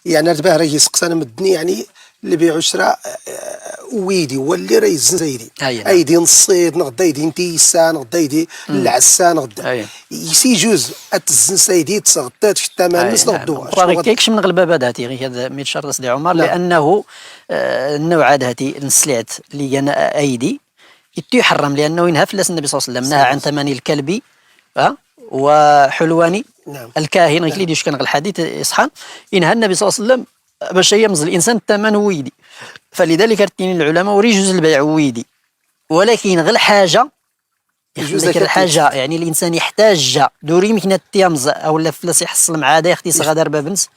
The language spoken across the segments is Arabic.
يعني راه يسقسنا مدني يعني اللي بيع وشراء ويدي هو اللي راه يزن زايدي ايدي نصيد نغدا يدي نتيسا نغدا يدي العسا نغدا يسي جوز اتزن سيدي تغدا في الثمن نس نغدوها راه كايكش من غلبه هاتي غير هذا ميت شرط سيدي عمر لانه النوع هاتي السلعت اللي انا ايدي يحرم لانه ينهى فلاس النبي صلى الله عليه وسلم نهى عن ثمن الكلب وحلواني الكاهن غير اللي كان الحديث يصحى ينهى النبي صلى الله عليه وسلم باش يمز الانسان الثمن ويدي فلذلك رتين العلماء وريجوز البيع ويدي ولكن غير حاجه يجوز لك الحاجه يعني الانسان يحتاج دوري يمكن تيمز او لا فلاس يحصل مع هذا يختي صغا دار بابنس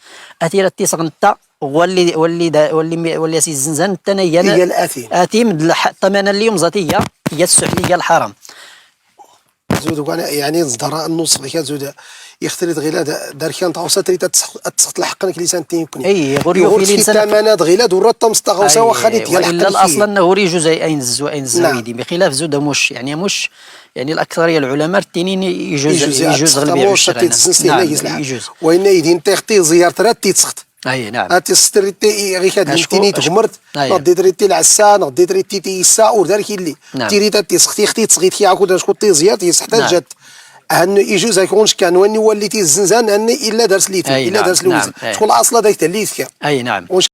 اثير تيصغ انت واللي سي الزنزان الثانيه هي الاثيم اثيم الثمن اللي يمزتيه هي السحليه الحرام زود يعني زدراء النص غير زود يختلط غير دار كان تعوصا تريد تسقط الحق لسان تيمكن اي غوريو في الانسان الثمنات غير دور تمستغوسا واخا ديال الا الاصل انه غوري جزء اين الزويدي بخلاف زود مش يعني الاكثريه العلماء التنين يجوز غالبيع والشراء يجوز وين يدين تختي زيارة رات تيتسخط اي نعم هاتي ستريتي غير كاد تيني تغمرت نضي دريتي العسا نضي دريتي تيسا ودار كي اللي تيريتا تيسختي اختي تسغيت كي عاود شكون تيزيار تيحتاج أن يجوز يكونش كان واني وليتي الزنزان أني إلا درس ليتي إلا درس لوزي شكون الأصل هذاك اللي يذكر أي نعم